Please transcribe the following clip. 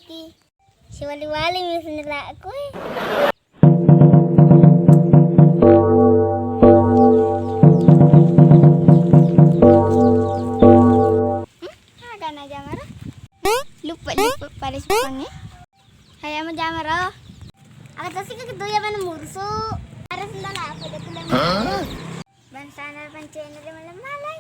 iki. Si wali-wali wis ndelok aku. Agak aja marah. Lupa pada sepangnya. Hayam jamaro. Aku tadi ke ya mana mursu. Ada sendal apa dia tulang. Ban sana pancen ada malam-malam.